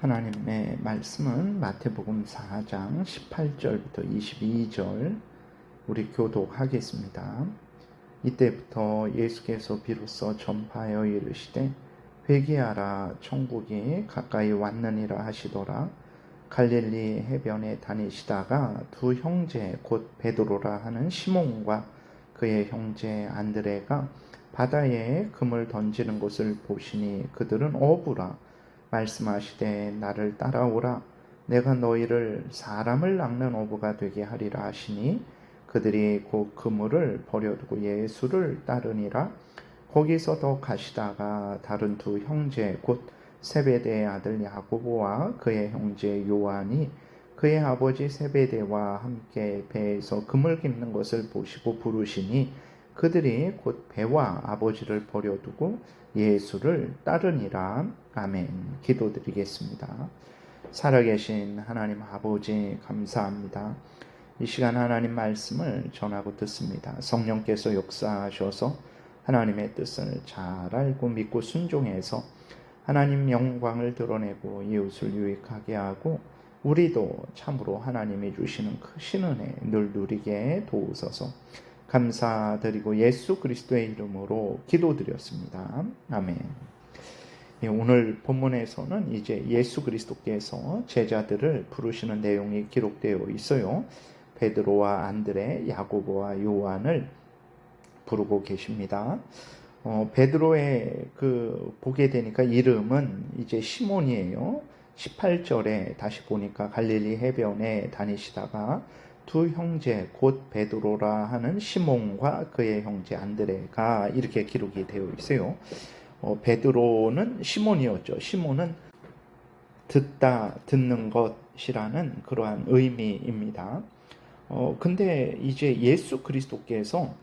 하나님의 말씀은 마태복음 4장 18절부터 22절 우리 교독하겠습니다. 이때부터 예수께서 비로소 전파하여 이르시되 회개하라 천국이 가까이 왔느니라 하시더라. 갈릴리 해변에 다니시다가 두 형제 곧 베드로라 하는 시몬과 그의 형제 안드레가 바다에 금을 던지는 것을 보시니 그들은 어부라. 말씀하시되 나를 따라오라. 내가 너희를 사람을 낚는 어부가 되게 하리라 하시니 그들이 곧 그물을 버려두고 예수를 따르니라. 거기서 더 가시다가 다른 두 형제 곧 세베대의 아들 야고보와 그의 형제 요한이 그의 아버지 세베대와 함께 배에서 금을 깁는 것을 보시고 부르시니 그들이 곧 배와 아버지를 버려두고 예수를 따르니라. 아멘. 기도드리겠습니다. 살아계신 하나님 아버지 감사합니다. 이 시간 하나님 말씀을 전하고 듣습니다. 성령께서 역사하셔서 하나님의 뜻을 잘 알고 믿고 순종해서 하나님 영광을 드러내고 이웃을 유익하게 하고 우리도 참으로 하나님이 주시는 크신 은혜 늘 누리게 도우소서. 감사드리고 예수 그리스도의 이름으로 기도드렸습니다. 아멘. 오늘 본문에서는 이제 예수 그리스도께서 제자들을 부르시는 내용이 기록되어 있어요. 베드로와 안드레, 야고보와 요한을 부르고 계십니다. 베드로의 보게 되니까 이름은 이제 시몬이에요. 18절에 다시 보니까 갈릴리 해변에 다니시다가 두 형제 곧 베드로라 하는 시몬과 그의 형제 안드레가 이렇게 기록이 되어 있어요. 베드로는 시몬이었죠. 시몬은 듣는 것이라는 그러한 의미입니다. 근데 이제 예수 그리스도께서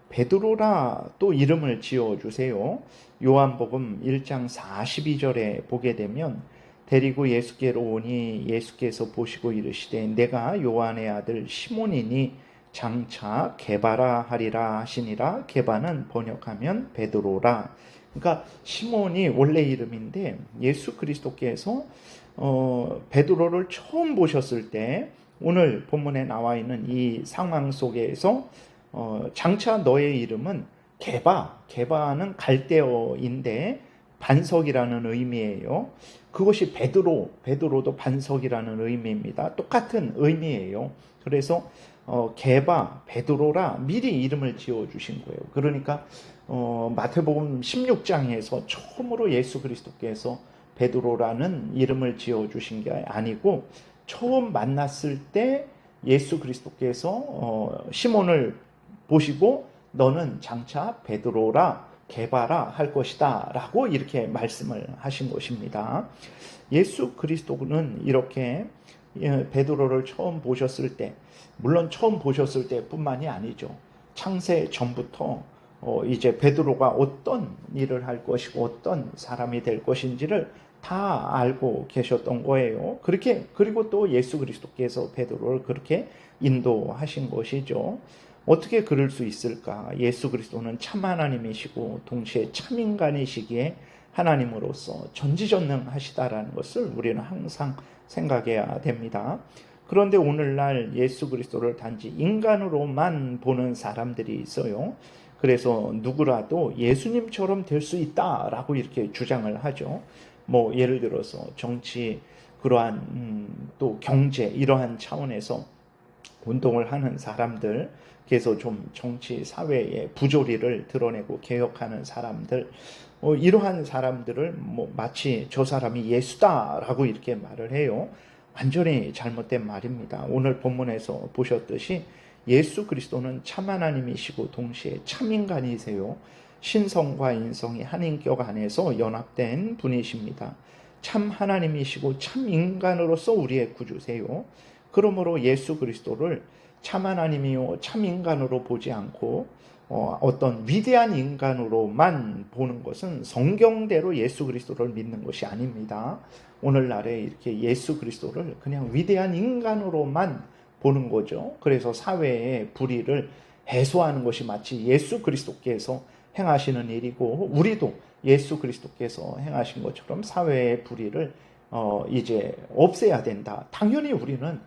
베드로라 또 이름을 지어주세요. 요한복음 1장 42절에 보게 되면 데리고 예수께로 오니 예수께서 보시고 이르시되 내가 요한의 아들 시몬이니 장차 게바라 하리라 하시니라. 게바는 번역하면 베드로라. 그러니까 시몬이 원래 이름인데 예수 그리스도께서 베드로를 처음 보셨을 때 오늘 본문에 나와 있는 이 상황 속에서 장차 너의 이름은 게바는 갈대어인데 반석이라는 의미예요. 그것이 베드로도 반석이라는 의미입니다. 똑같은 의미예요. 그래서 베드로라 미리 이름을 지어주신 거예요. 그러니까 마태복음 16장에서 처음으로 예수 그리스도께서 베드로라는 이름을 지어주신 게 아니고 처음 만났을 때 예수 그리스도께서 시몬을 보시고 너는 장차 베드로라 게바라 할 것이다 라고 이렇게 말씀을 하신 것입니다. 예수 그리스도는 이렇게 베드로를 처음 보셨을 때, 물론 처음 보셨을 때 뿐만이 아니죠. 창세 전부터 이제 베드로가 어떤 일을 할 것이고 어떤 사람이 될 것인지를 다 알고 계셨던 거예요. 그리고 또 예수 그리스도께서 베드로를 그렇게 인도하신 것이죠. 어떻게 그럴 수 있을까? 예수 그리스도는 참 하나님이시고 동시에 참 인간이시기에 하나님으로서 전지전능하시다라는 것을 우리는 항상 생각해야 됩니다. 그런데 오늘날 예수 그리스도를 단지 인간으로만 보는 사람들이 있어요. 그래서 누구라도 예수님처럼 될 수 있다라고 이렇게 주장을 하죠. 예를 들어서 정치, 그러한 또 경제 이러한 차원에서 운동을 하는 사람들, 그래서 좀 정치 사회의 부조리를 드러내고 개혁하는 사람들, 이러한 사람들을 마치 저 사람이 예수다라고 이렇게 말을 해요. 완전히 잘못된 말입니다. 오늘 본문에서 보셨듯이 예수 그리스도는 참 하나님이시고 동시에 참 인간이세요. 신성과 인성이 한 인격 안에서 연합된 분이십니다. 참 하나님이시고 참 인간으로서 우리의 구주세요. 그러므로 예수 그리스도를 참 하나님이요 참 인간으로 보지 않고 어떤 위대한 인간으로만 보는 것은 성경대로 예수 그리스도를 믿는 것이 아닙니다. 오늘날에 이렇게 예수 그리스도를 그냥 위대한 인간으로만 보는 거죠. 그래서 사회의 불의를 해소하는 것이 마치 예수 그리스도께서 행하시는 일이고 우리도 예수 그리스도께서 행하신 것처럼 사회의 불의를 이제 없애야 된다. 당연히 우리는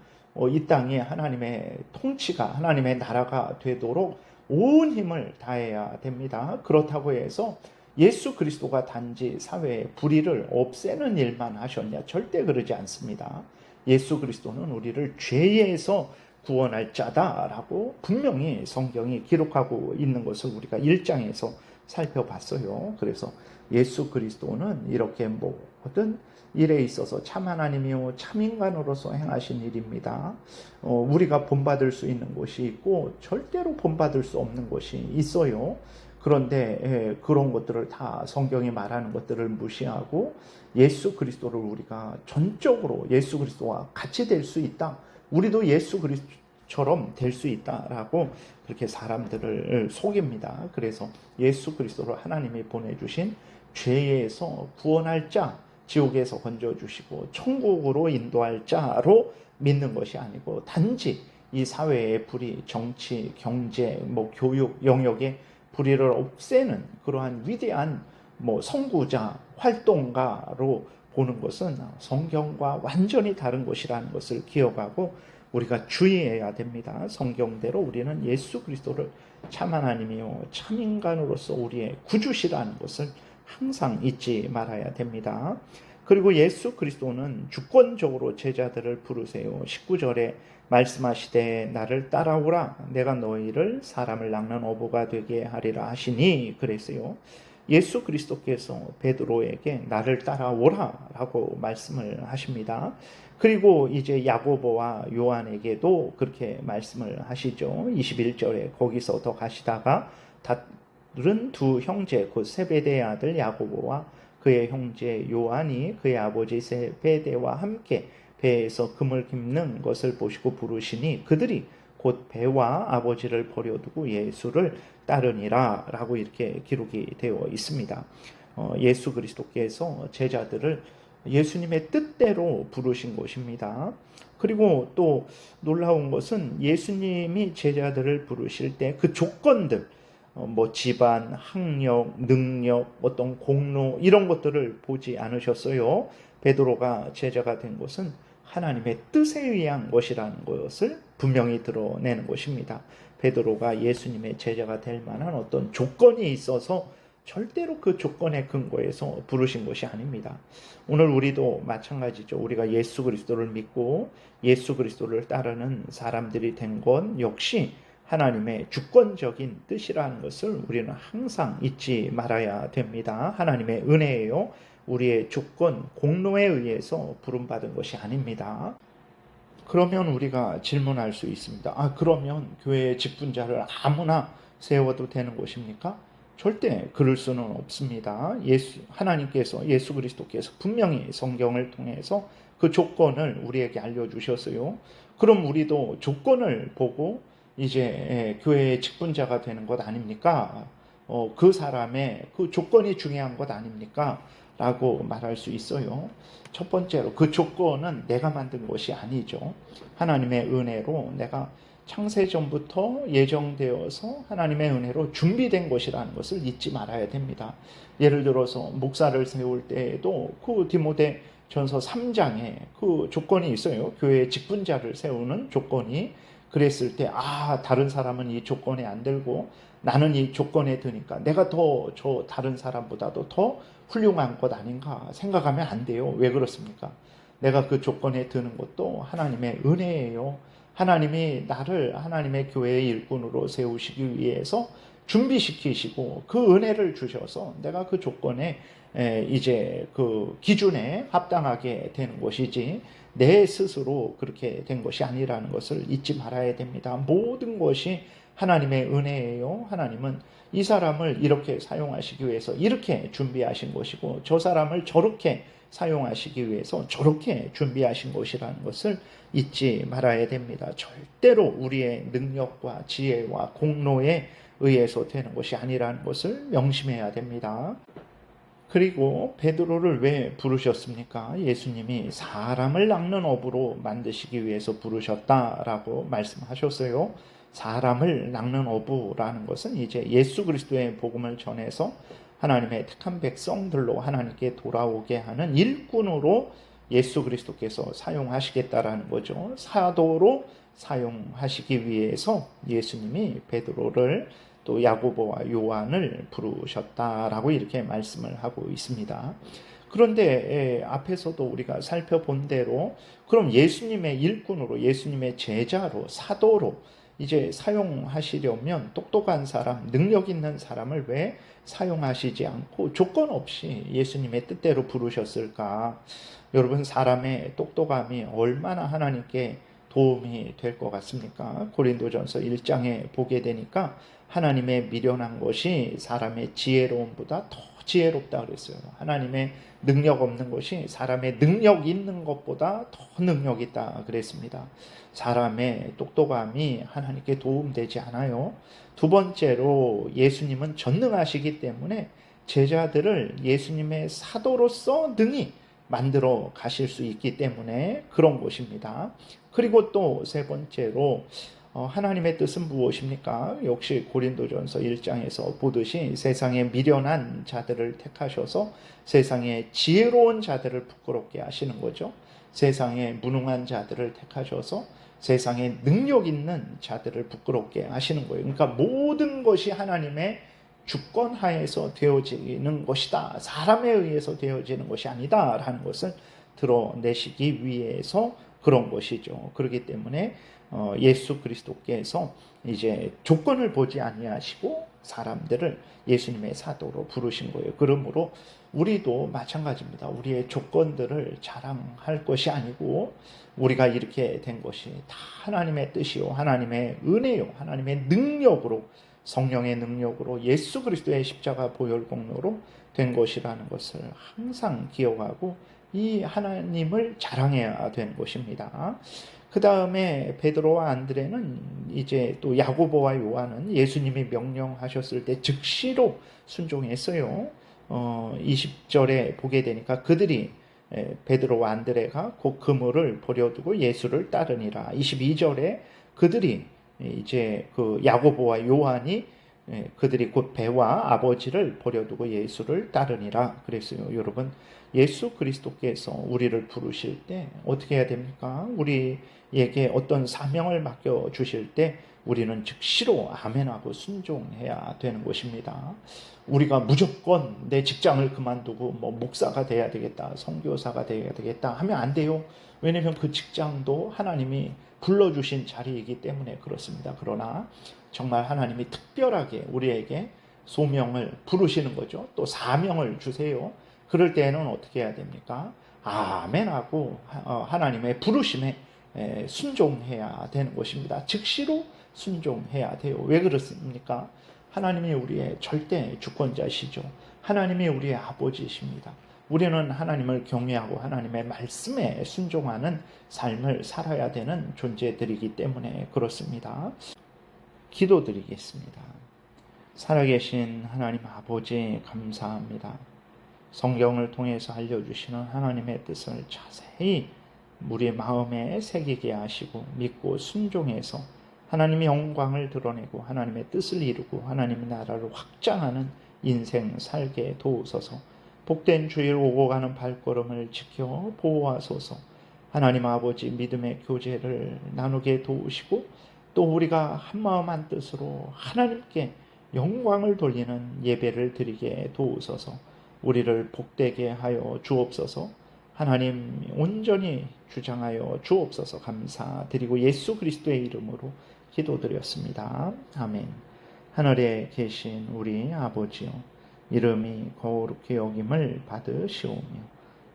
이 땅에 하나님의 통치가, 하나님의 나라가 되도록 온 힘을 다해야 됩니다. 그렇다고 해서 예수 그리스도가 단지 사회의 불의를 없애는 일만 하셨냐? 절대 그러지 않습니다. 예수 그리스도는 우리를 죄에서 구원할 자다라고 분명히 성경이 기록하고 있는 것을 우리가 1장에서 살펴봤어요. 그래서 예수 그리스도는 이렇게 모든 일에 있어서 참 하나님이요 참 인간으로서 행하신 일입니다. 우리가 본받을 수 있는 것이 있고 절대로 본받을 수 없는 것이 있어요. 그런데 그런 것들을 다 성경이 말하는 것들을 무시하고 예수 그리스도를 우리가 전적으로 예수 그리스도와 같이 될 수 있다. 우리도 예수 그리스도처럼 될 수 있다라고 그렇게 사람들을 속입니다. 그래서 예수 그리스도를 하나님이 보내주신 죄에서 구원할 자, 지옥에서 건져주시고 천국으로 인도할 자로 믿는 것이 아니고 단지 이 사회의 불의, 정치, 경제, 교육 영역의 불의를 없애는 그러한 위대한 선구자, 활동가로 보는 것은 성경과 완전히 다른 것이라는 것을 기억하고 우리가 주의해야 됩니다. 성경대로 우리는 예수 그리스도를 참 하나님이요 참 인간으로서 우리의 구주시라는 것을 항상 잊지 말아야 됩니다. 그리고 예수 그리스도는 주권적으로 제자들을 부르세요. 19절에 말씀하시되 나를 따라오라 내가 너희를 사람을 낚는 어부가 되게 하리라 하시니 그랬어요. 예수 그리스도께서 베드로에게 나를 따라오라 라고 말씀을 하십니다. 그리고 이제 야고보와 요한에게도 그렇게 말씀을 하시죠. 21절에 거기서 더 가시다가 다른 두 형제 곧 세베대의 아들 야고보와 그의 형제 요한이 그의 아버지 세베대와 함께 배에서 금을 깁는 것을 보시고 부르시니 그들이 곧 배와 아버지를 버려두고 예수를 따르니라 라고 이렇게 기록이 되어 있습니다. 예수 그리스도께서 제자들을 예수님의 뜻대로 부르신 것입니다. 그리고 또 놀라운 것은 예수님이 제자들을 부르실 때 그 조건들, 집안, 학력, 능력, 어떤 공로 이런 것들을 보지 않으셨어요. 베드로가 제자가 된 것은 하나님의 뜻에 의한 것이라는 것을 분명히 드러내는 것입니다. 베드로가 예수님의 제자가 될 만한 어떤 조건이 있어서 절대로 그 조건에 근거해서 부르신 것이 아닙니다. 오늘 우리도 마찬가지죠. 우리가 예수 그리스도를 믿고 예수 그리스도를 따르는 사람들이 된 건 역시 하나님의 주권적인 뜻이라는 것을 우리는 항상 잊지 말아야 됩니다. 하나님의 은혜예요. 우리의 주권, 공로에 의해서 부름받은 것이 아닙니다. 그러면 우리가 질문할 수 있습니다. 그러면 교회의 직분자를 아무나 세워도 되는 것입니까? 절대 그럴 수는 없습니다. 하나님께서 예수 그리스도께서 분명히 성경을 통해서 그 조건을 우리에게 알려주셨어요. 그럼 우리도 조건을 보고 이제 교회의 직분자가 되는 것 아닙니까? 그 사람의 그 조건이 중요한 것 아닙니까? 라고 말할 수 있어요. 첫 번째로 그 조건은 내가 만든 것이 아니죠. 하나님의 은혜로 내가 창세전부터 예정되어서 하나님의 은혜로 준비된 것이라는 것을 잊지 말아야 됩니다. 예를 들어서 목사를 세울 때에도 그 디모데 전서 3장에 그 조건이 있어요. 교회의 직분자를 세우는 조건이. 그랬을 때 다른 사람은 이 조건에 안 들고 나는 이 조건에 드니까 내가 저 다른 사람보다도 더 훌륭한 것 아닌가 생각하면 안 돼요. 왜 그렇습니까? 내가 그 조건에 드는 것도 하나님의 은혜예요. 하나님이 나를 하나님의 교회의 일꾼으로 세우시기 위해서 준비시키시고 그 은혜를 주셔서 내가 그 조건에 이제 그 기준에 합당하게 되는 것이지 내 스스로 그렇게 된 것이 아니라는 것을 잊지 말아야 됩니다. 모든 것이 하나님의 은혜예요. 하나님은 이 사람을 이렇게 사용하시기 위해서 이렇게 준비하신 것이고 저 사람을 저렇게 사용하시기 위해서 저렇게 준비하신 것이라는 것을 잊지 말아야 됩니다. 절대로 우리의 능력과 지혜와 공로에 의해서 되는 것이 아니라는 것을 명심해야 됩니다. 그리고 베드로를 왜 부르셨습니까? 예수님이 사람을 낚는 어부로 만드시기 위해서 부르셨다라고 말씀하셨어요. 사람을 낚는 어부라는 것은 이제 예수 그리스도의 복음을 전해서 하나님의 택한 백성들로 하나님께 돌아오게 하는 일꾼으로 예수 그리스도께서 사용하시겠다라는 거죠. 사도로 사용하시기 위해서 예수님이 베드로를 또 야고보와 요한을 부르셨다라고 이렇게 말씀을 하고 있습니다. 그런데 앞에서도 우리가 살펴본 대로 그럼 예수님의 일꾼으로, 예수님의 제자로, 사도로 이제 사용하시려면 똑똑한 사람, 능력 있는 사람을 왜 사용하시지 않고 조건 없이 예수님의 뜻대로 부르셨을까? 여러분, 사람의 똑똑함이 얼마나 하나님께 도움이 될 것 같습니까? 고린도전서 1장에 보게 되니까 하나님의 미련한 것이 사람의 지혜로움보다 더 지혜롭다 그랬어요. 하나님의 능력 없는 것이 사람의 능력 있는 것보다 더 능력 있다 그랬습니다. 사람의 똑똑함이 하나님께 도움되지 않아요. 두 번째로 예수님은 전능하시기 때문에 제자들을 예수님의 사도로서 능히 만들어 가실 수 있기 때문에 그런 것입니다. 그리고 또 세 번째로 하나님의 뜻은 무엇입니까? 역시 고린도전서 1장에서 보듯이 세상에 미련한 자들을 택하셔서 세상에 지혜로운 자들을 부끄럽게 하시는 거죠. 세상에 무능한 자들을 택하셔서 세상에 능력 있는 자들을 부끄럽게 하시는 거예요. 그러니까 모든 것이 하나님의 주권 하에서 되어지는 것이다. 사람에 의해서 되어지는 것이 아니다. 라는 것을 드러내시기 위해서 그런 것이죠. 그렇기 때문에 예수 그리스도께서 이제 조건을 보지 아니하시고 사람들을 예수님의 사도로 부르신 거예요. 그러므로 우리도 마찬가지입니다. 우리의 조건들을 자랑할 것이 아니고 우리가 이렇게 된 것이 다 하나님의 뜻이요, 하나님의 은혜요, 하나님의 능력으로, 성령의 능력으로, 예수 그리스도의 십자가 보혈 공로로 된 것이라는 것을 항상 기억하고 이 하나님을 자랑해야 되는 것입니다. 그 다음에 베드로와 안드레는 이제 또 야고보와 요한은 예수님이 명령하셨을 때 즉시로 순종했어요. 20절에 보게 되니까 그들이 베드로와 안드레가 곧 그물을 버려두고 예수를 따르니라. 22절에 그들이 이제 그 야고보와 요한이 그들이 곧 배와 아버지를 버려두고 예수를 따르니라 그랬어요. 여러분, 예수 그리스도께서 우리를 부르실 때 어떻게 해야 됩니까? 우리에게 어떤 사명을 맡겨 주실 때 우리는 즉시로 아멘하고 순종해야 되는 것입니다. 우리가 무조건 내 직장을 그만두고 목사가 돼야 되겠다, 선교사가 돼야 되겠다 하면 안 돼요. 왜냐하면 그 직장도 하나님이 불러주신 자리이기 때문에 그렇습니다. 그러나 정말 하나님이 특별하게 우리에게 소명을 부르시는 거죠. 또 사명을 주세요. 그럴 때는 어떻게 해야 됩니까? 아멘하고 하나님의 부르심에 순종해야 되는 것입니다. 즉시로 순종해야 돼요. 왜 그렇습니까? 하나님이 우리의 절대 주권자시죠. 하나님이 우리의 아버지이십니다. 우리는 하나님을 경외하고 하나님의 말씀에 순종하는 삶을 살아야 되는 존재들이기 때문에 그렇습니다. 기도드리겠습니다. 살아계신 하나님 아버지 감사합니다. 성경을 통해서 알려주시는 하나님의 뜻을 자세히 우리의 마음에 새기게 하시고 믿고 순종해서 하나님의 영광을 드러내고 하나님의 뜻을 이루고 하나님의 나라를 확장하는 인생 살게 도우소서. 복된 주일 오고 가는 발걸음을 지켜 보호하소서. 하나님 아버지 믿음의 교제를 나누게 도우시고 또 우리가 한마음 한뜻으로 하나님께 영광을 돌리는 예배를 드리게 도우소서. 우리를 복되게 하여 주옵소서. 하나님 온전히 주장하여 주옵소서. 감사드리고 예수 그리스도의 이름으로 기도드렸습니다. 아멘. 하늘에 계신 우리 아버지요, 이름이 거룩히 여김을 받으시오며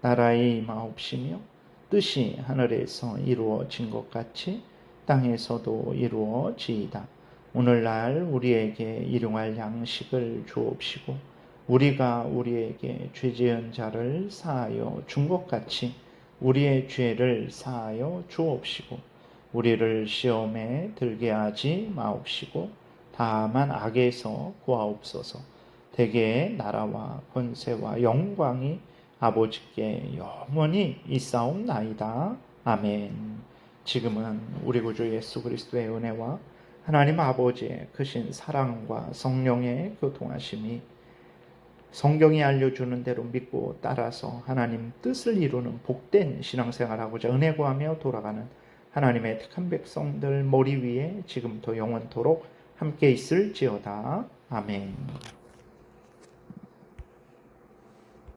나라의 임하옵시며 뜻이 하늘에서 이루어진 것 같이 땅에서도 이루어지이다. 오늘날 우리에게 일용할 양식을 주옵시고 우리가 우리에게 죄 지은 자를 사하여 준 것 같이 우리의 죄를 사하여 주옵시고 우리를 시험에 들게 하지 마옵시고 다만 악에서 구하옵소서. 대개의 나라와 권세와 영광이 아버지께 영원히 있사옵나이다. 아멘. 지금은 우리 구주 예수 그리스도의 은혜와 하나님 아버지의 크신 사랑과 성령의 교통하심이 성경이 알려주는 대로 믿고 따라서 하나님 뜻을 이루는 복된 신앙생활하고자 은혜 구하며 돌아가는 하나님의 택한 백성들 머리 위에 지금부터 영원토록 함께 있을지어다. 아멘.